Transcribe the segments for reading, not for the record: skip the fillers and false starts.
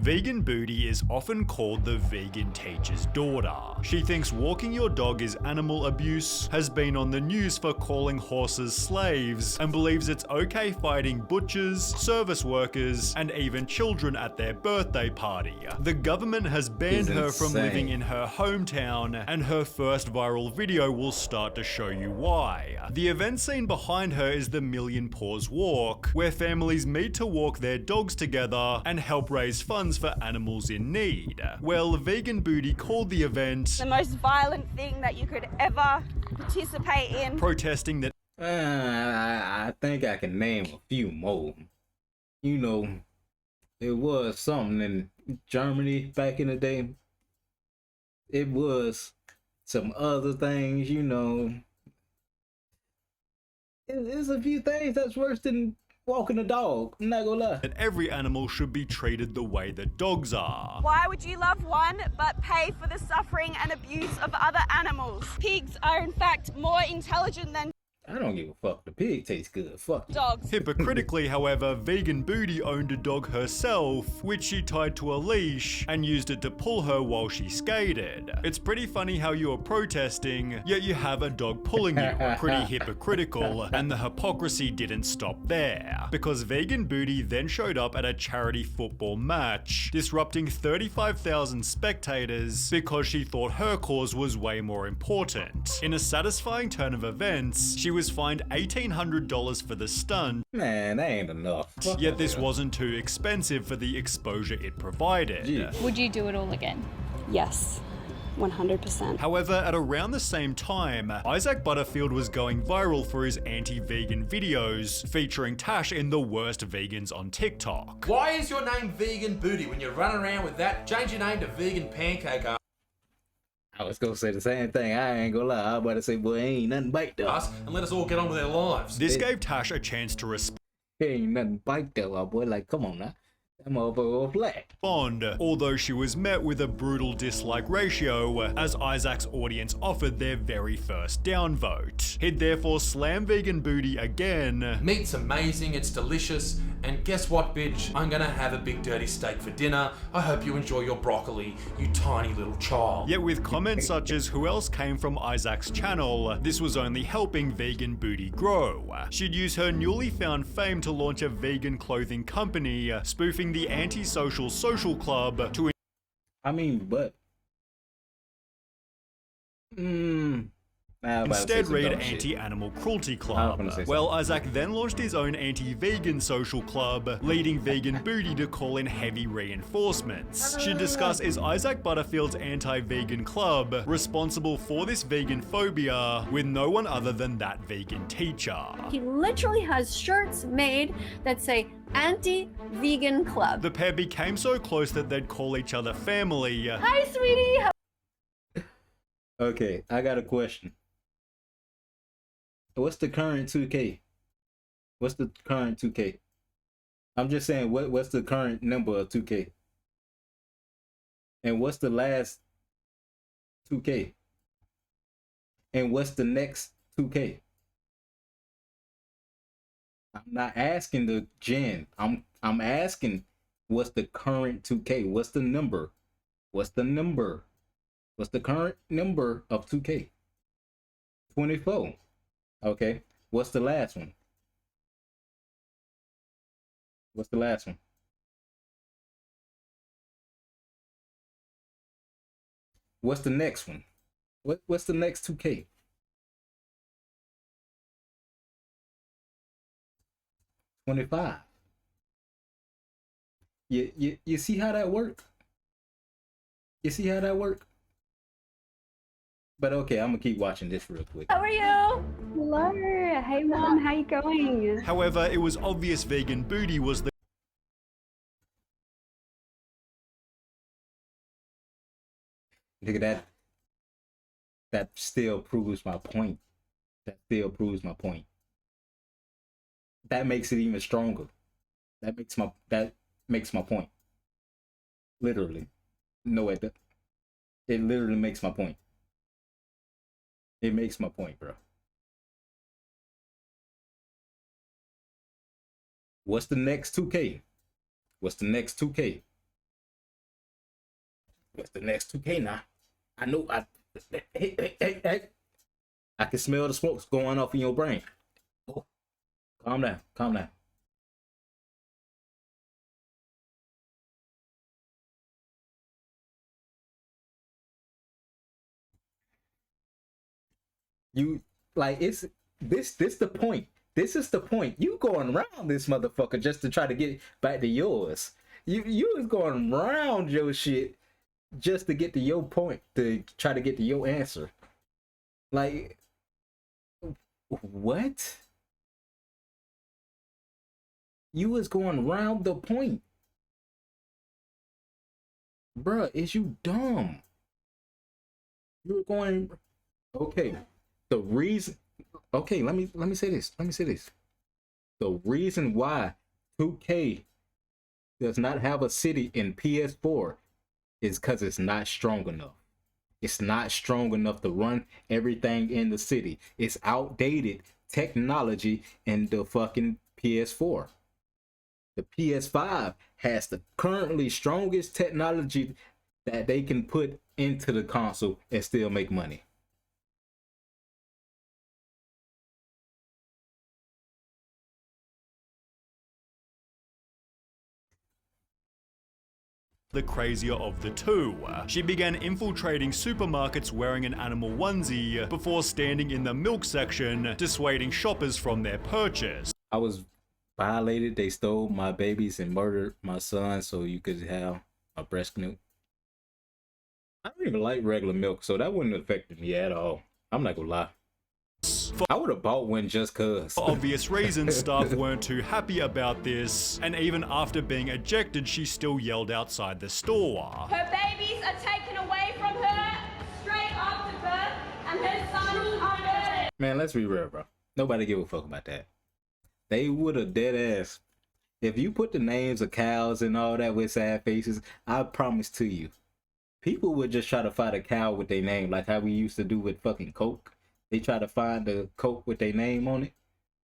Vegan Booty is often called the vegan teacher's daughter. She thinks walking your dog is animal abuse, has been on the news for calling horses slaves, and believes it's okay fighting butchers, service workers, and even children at their birthday party. The government has banned her from living in her hometown, and her first viral video will start to show you why. The event scene behind her is the Million Paws Walk, where families meet to walk their dogs together and help raise funds for animals in need. Well, Vegan Booty called the event the most violent thing that you could ever participate in, protesting that I think I can name a few more. You know, there was something in Germany back in the day. It was some other things, you know. There's a few things that's worse than walking a dog. I'm not gonna lie. that every animal should be treated the way that dogs are. why would you love one but pay for the suffering and abuse of other animals? Pigs are in fact more intelligent than I don't give a fuck. The pig tastes good. Fuck you. dogs. Hypocritically, however, Vegan Booty owned a dog herself, which she tied to a leash and used it to pull her while she skated. It's pretty funny how you are protesting, yet you have a dog pulling you. Pretty hypocritical, and the hypocrisy didn't stop there, because Vegan Booty then showed up at a charity football match, disrupting 35,000 spectators because she thought her cause was way more important. In a satisfying turn of events, she was fined $1,800 for the stunt, Man, that ain't enough. Fuck yet this that. wasn't too expensive for the exposure it provided. Jeez. Would you do it all again? Yes, 100%. However, at around the same time, Isaac Butterfield was going viral for his anti-vegan videos, featuring Tash in the worst vegans on TikTok. Why is your name Vegan Booty when you run around with that? Change your name to Vegan Pancake I was gonna say the same thing. I ain't gonna lie. I was about to say, boy, ain't nothing bite though. Ass and let us all get on with our lives. This gave Tash a chance to respond, Ain't nothing bite though, boy. Like, come on now. That motherfucker all flat. although she was met with a brutal dislike ratio as Isaac's audience offered their very first downvote. He'd therefore slam Vegan Booty again, Meat's amazing, it's delicious, and guess what, bitch? I'm gonna have a big dirty steak for dinner. I hope you enjoy your broccoli, you tiny little child. yet with comments such as who else came from Isaac's channel, this was only helping Vegan Booty grow. She'd use her newly found fame to launch a vegan clothing company, spoofing the anti-social social club to I mean, but. instead read Anti-Animal Cruelty Club. gonna say Well, Isaac then launched his own anti-vegan social club, leading Vegan Booty to call in heavy reinforcements. She discussed is Isaac Butterfield's anti-vegan club responsible for this vegan phobia with no one other than that vegan teacher. He literally has shirts made that say anti-vegan club. The pair became so close that they'd call each other family. Hi, sweetie. Okay, I got a question. What's the current 2K? What's the current 2K? I'm just saying, what's the current number of 2K? And what's the last 2K? And what's the next 2K? I'm not asking the gen. I'm asking what's the current 2K? What's the number? What's the number? What's the current number of 2K? 24. Okay. What's the last one? What's the last one? What's the next one? What's the next 2K? 25. You see how that work? You see how that work? But okay, I'm gonna keep watching this real quick. How are you? Hello. Hey, Mom. How you going? However, it was obvious Vegan Booty was the Look at that. That still proves my point. That still proves my point. That makes it even stronger. That makes my point. Literally. No, it literally makes my point. It makes my point, bro. What's the next 2K? What's the next 2K? What's the next 2K now? I know. Hey. I can smell the smokes going off in your brain. Oh, calm down. Calm down. You like it's this the point. This is the point. You going around this motherfucker just to try to get back to yours. You was going around your shit just to get to your point, to try to get to your answer. Like what? You was going around the point. Bruh, is you dumb? You were going okay. The reason, okay, let me say this. Let me say this. The reason why 2K does not have a city in PS4 is because it's not strong enough. It's not strong enough to run everything in the city. It's outdated technology in the fucking PS4. The PS5 has the currently strongest technology that they can put into the console and still make money. The crazier of the two. She began infiltrating supermarkets wearing an animal onesie before standing in the milk section, dissuading shoppers from their purchase. I was violated. They stole my babies and murdered my son so you could have my breast milk. I don't even like regular milk, so that wouldn't have affected me at all. I'm not gonna lie. I would have bought one just cause. For obvious reasons, staff weren't too happy about this, and even after being ejected, she still yelled outside the store. Her babies are taken away from her straight after birth, and her son is unheard. Man, let's be real, bro. Nobody give a fuck about that. They would have dead ass. If you put the names of cows and all that with sad faces, I promise to you, people would just try to find a cow with their name, like how we used to do with fucking Coke. They try to find a Coke with their name on it.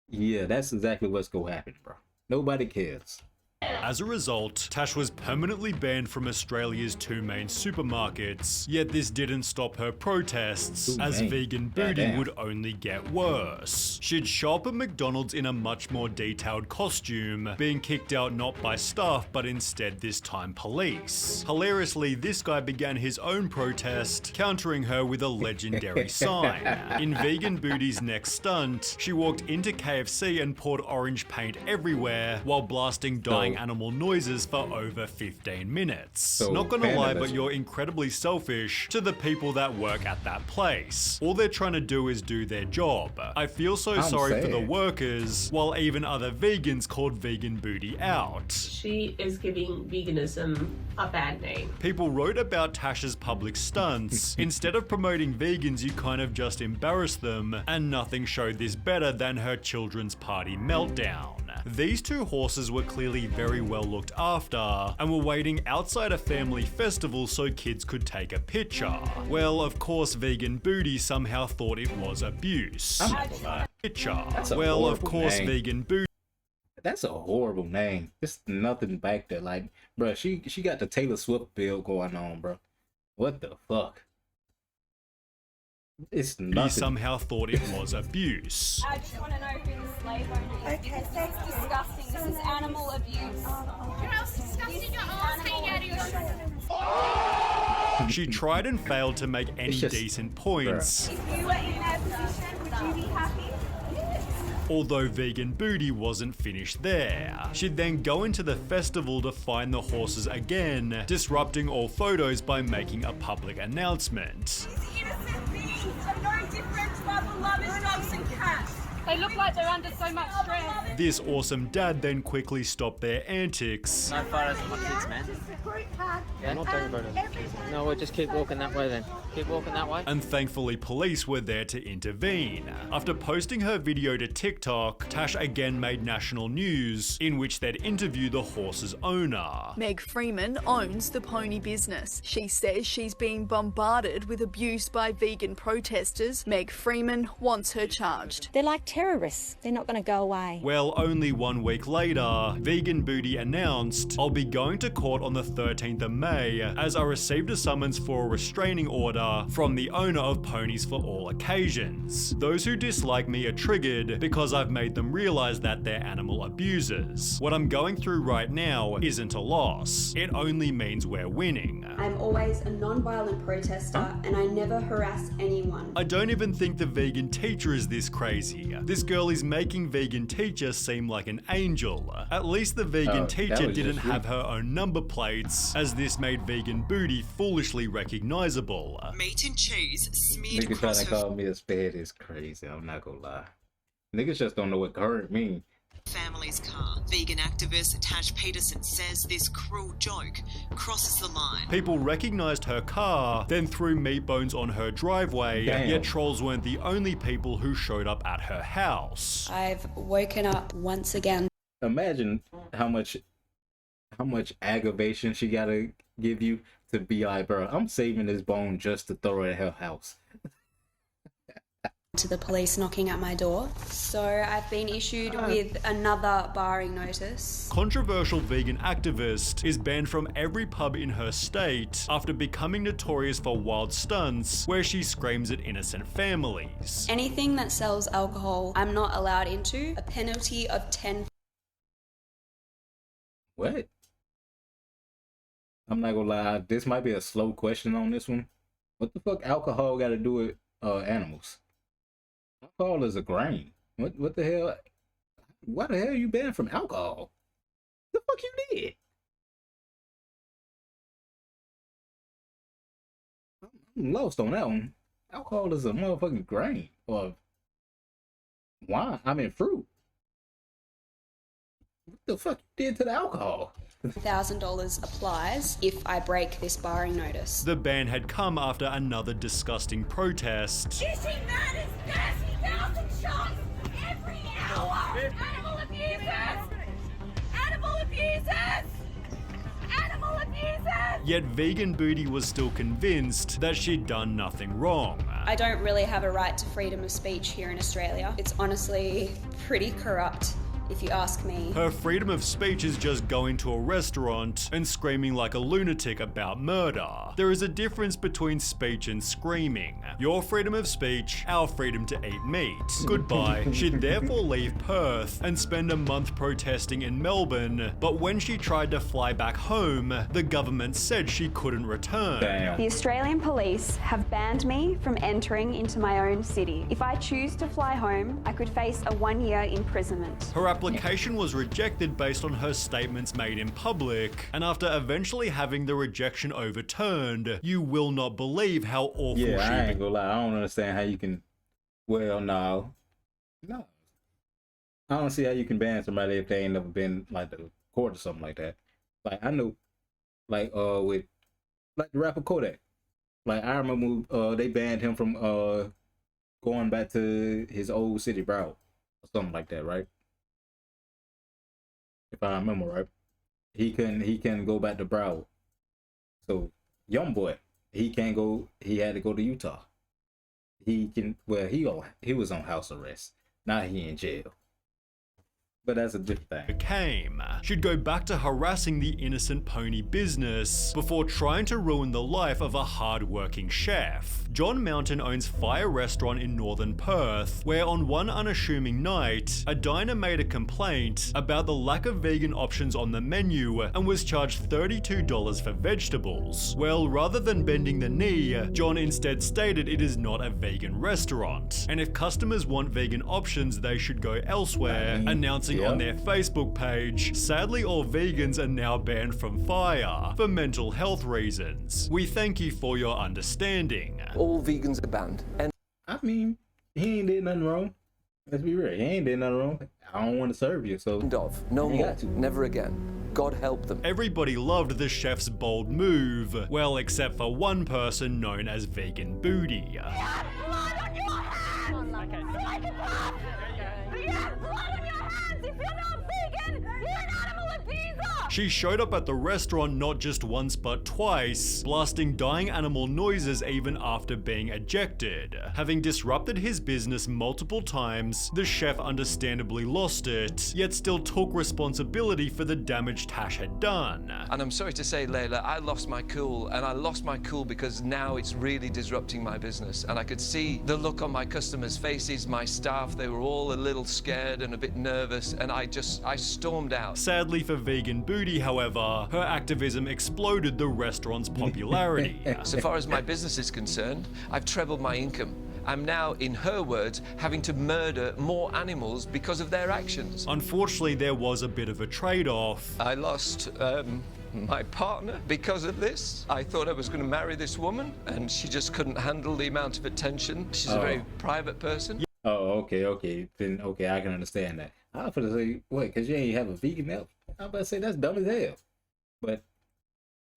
Yeah, that's exactly what's gonna happen, bro. Nobody cares. As a result, Tash was permanently banned from Australia's two main supermarkets, yet this didn't stop her protests, as vegan booty would only get worse. She'd shop at McDonald's in a much more detailed costume, being kicked out not by staff but instead this time police. Hilariously, this guy began his own protest, countering her with a legendary sign. In Vegan Booty's next stunt, she walked into KFC and poured orange paint everywhere while blasting dying animal noises for over 15 minutes. So not gonna lie, but you're incredibly selfish to the people that work at that place. All they're trying to do is do their job. I feel so sorry for the workers, while even other vegans called Vegan Booty out. She is giving veganism a bad name. People wrote about Tash's public stunts. Instead of promoting vegans, you kind of just embarrassed them, and nothing showed this better than her children's party meltdown. These two horses were clearly very well looked after and were waiting outside a family festival so kids could take a picture. Well, of course, Vegan Booty somehow thought it was abuse. Well, of course, Vegan Booty. That's a horrible name. There's nothing back there. Like, bro, she got the Taylor Swift build going on, bro. What the fuck? It's nothing. He somehow thought it was abuse. I just want to know who the slave owner is. Okay, that's disgusting. This is animal abuse. Who else disgusting your ass out of your She tried and failed to make any decent points. If you were in their position, would you be happy? Although Vegan Booty wasn't finished there. She'd then go into the festival to find the horses again, disrupting all photos by making a public announcement. These innocent beings are no different to our beloved dogs and cats. They look like they're under so much stress. This awesome dad then quickly stopped their antics. No photos of my kids, man. Yeah, not taking photos. No, we'll just keep walking that way then. Keep walking that way. And thankfully police were there to intervene. After posting her video to TikTok, Tash again made national news, in which they'd interview the horse's owner. Meg Freeman owns the pony business. She says she's being bombarded with abuse by vegan protesters. Meg Freeman wants her charged. They're like terrorists. They're not going to go away. Well, only 1 week later, Vegan Booty announced, "I'll be going to court on the 13th of May as I received a summons for a restraining order from the owner of Ponies for All Occasions. Those who dislike me are triggered because I've made them realize that they're animal abusers. What I'm going through right now isn't a loss. It only means we're winning." I'm always a non-violent protester and I never harass anyone. I don't even think the vegan teacher is this crazy. This girl is making vegan teacher seem like an angel. At least the vegan teacher didn't have her own number plates, as this made Vegan Booty foolishly recognizable. Meat and cheese smeared Niggas trying to call me a spade is crazy, I'm not gonna lie. Niggas just don't know what current mean. family's car. Vegan activist Tash Peterson says this cruel joke crosses the line. People recognized her car, then threw meat bones on her driveway, yet trolls weren't the only people who showed up at her house. I've woken up once again. Imagine how much aggravation she gotta give you to be like, bro, I'm saving this bone just to throw it at her house. To the police knocking at my door. So I've been issued with another barring notice. Controversial vegan activist is banned from every pub in her state after becoming notorious for wild stunts where she screams at innocent families. Anything that sells alcohol, I'm not allowed into. A penalty of 10. What? I'm not gonna lie, this might be a slow question on this one. What the fuck alcohol got to do with animals? Alcohol is a grain. What the hell? Why the hell are you banned from alcohol? The fuck you did? I'm lost on that one. Alcohol is a motherfucking grain or wine. I mean fruit. What the fuck you did to the alcohol? $1,000 applies if I break this barring notice. The ban had come after another disgusting protest. You see that is 30,000 shots every hour! Animal abusers! Animal abusers! Animal abusers! Yet Vegan Booty was still convinced that she'd done nothing wrong. I don't really have a right to freedom of speech here in Australia. It's honestly pretty corrupt, if you ask me. Her freedom of speech is just going to a restaurant and screaming like a lunatic about murder. There is a difference between speech and screaming. Your freedom of speech, our freedom to eat meat. Goodbye. She'd therefore leave Perth and spend a month protesting in Melbourne, but when she tried to fly back home, the government said she couldn't return. The Australian police have banned me from entering into my own city. If I choose to fly home, I could face a 1-year imprisonment. Her application was rejected based on her statements made in public, and after eventually having the rejection overturned, you will not believe how awful she I ain't gonna lie, I don't understand how you can. Well, no. I don't see how you can ban somebody if they ain't never been like to court or something like that. Like I know, like with like the rapper Kodak. Like I remember they banned him from going back to his old city, Broward, or something like that, right? If I remember right, he couldn't go back to Broward. So young boy, he can't go. He had to go to Utah. He can. Well, he was on house arrest. Now he in jail. But that's a different thing. She'd go back to harassing the innocent pony business before trying to ruin the life of a hard-working chef. John Mountain owns Fire Restaurant in northern Perth, where on one unassuming night, a diner made a complaint about the lack of vegan options on the menu and was charged $32 for vegetables. Well, rather than bending the knee, John instead stated it is not a vegan restaurant, and if customers want vegan options, they should go elsewhere, announcing on their Facebook page, sadly all vegans are now banned from Fire for mental health reasons. We thank you for your understanding. All vegans are banned. And I mean, he ain't did nothing wrong. Let's be real, he ain't did nothing wrong. I don't want to serve you, so no more, never again. God help them. Everybody loved the chef's bold move, well, except for one person known as Vegan Booty. You have blood on your hands! Psychopath! You have blood on your hands! If you're not vegan, you're an animal abuser! She showed up at the restaurant not just once but twice, blasting dying animal noises even after being ejected. Having disrupted his business multiple times, the chef understandably lost it, yet still took responsibility for the damage Tash had done. And I'm sorry to say, Layla, I lost my cool, and I lost my cool because now it's really disrupting my business. And I could see the look on my customers' faces, my staff, they were all a little scared and a bit nervous, and I stormed out. Sadly for Vegan Booty, however, her activism exploded the restaurant's popularity. So far as my business is concerned, I've trebled my income. I'm now, in her words, having to murder more animals because of their actions. Unfortunately, there was a bit of a trade-off. I lost my partner because of this. I thought I was going to marry this woman, and she just couldn't handle the amount of attention. She's a very private person. Oh, okay. Then, okay, I can understand that. I was going to say, wait, because you ain't have a vegan milk? I was about to say, that's dumb as hell. But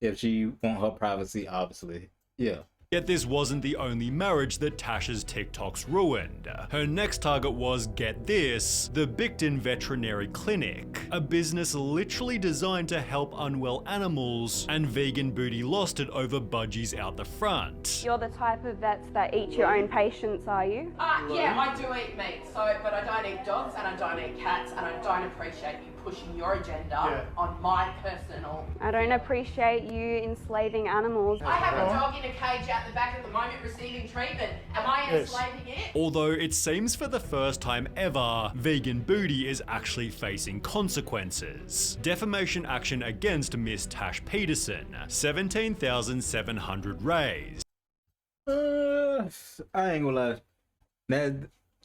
if she want her privacy, obviously, yeah. Yet this wasn't the only marriage that Tash's TikToks ruined. Her next target was, get this, the Bicton Veterinary Clinic, a business literally designed to help unwell animals, and Vegan Booty lost it over budgies out the front. You're the type of vets that eat your own patients, are you? Yeah, I do eat meat, but I don't eat dogs and I don't eat cats, and I don't appreciate you pushing your agenda on my personal. I don't appreciate you enslaving animals. I have a dog in a cage out the back at the moment receiving treatment. Am I enslaving it? Although it seems for the first time ever, Vegan Booty is actually facing consequences. Defamation action against Miss Tash Peterson, 17,700 raised. I ain't gonna lie. Now,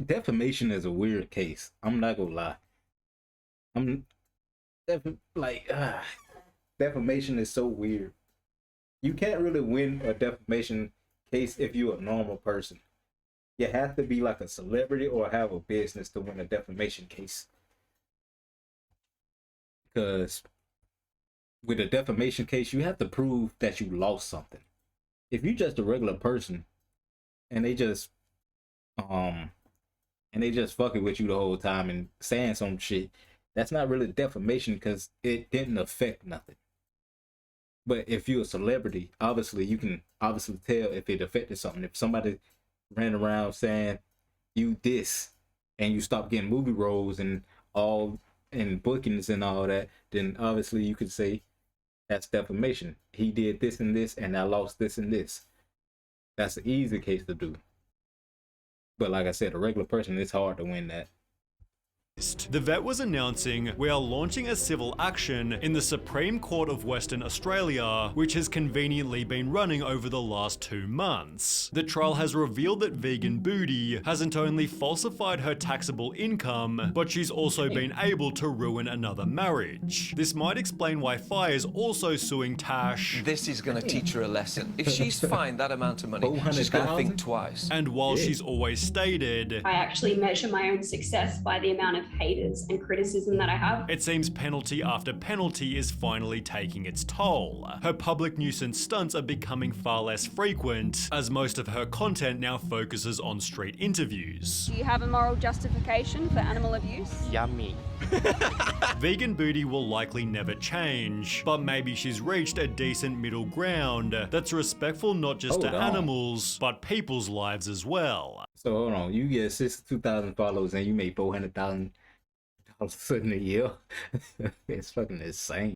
defamation is a weird case. I'm not gonna lie. Defamation is so weird. You can't really win a defamation case if you're a normal person. You have to be like a celebrity or have a business to win a defamation case. Because with a defamation case, you have to prove that you lost something. If you're just a regular person and they just fucking with you the whole time and saying some shit, that's not really defamation because it didn't affect nothing. But if you're a celebrity, obviously you can obviously tell if it affected something. If somebody ran around saying you this and you stop getting movie roles and all and bookings and all that, then obviously you could say that's defamation. He did this and this and I lost this and this. That's an easy case to do. But like I said, a regular person, it's hard to win that. The vet was announcing, we are launching a civil action in the Supreme Court of Western Australia, which has conveniently been running over the last 2 months. The trial has revealed that Vegan Booty hasn't only falsified her taxable income, but she's also been able to ruin another marriage. This might explain why Fi is also suing Tash. This is going to teach her a lesson. If she's fined that amount of money, she's going to think twice. And while she's always stated, I actually measure my own success by the amount of haters and criticism that I have. It seems penalty after penalty is finally taking its toll. Her public nuisance stunts are becoming far less frequent, as most of her content now focuses on street interviews. Do you have a moral justification for animal abuse? Yummy. Vegan Booty will likely never change, but maybe she's reached a decent middle ground that's respectful not just to animals, but people's lives as well. So hold on, you get 62,000 followers and you make $400,000 in a year. It's fucking insane.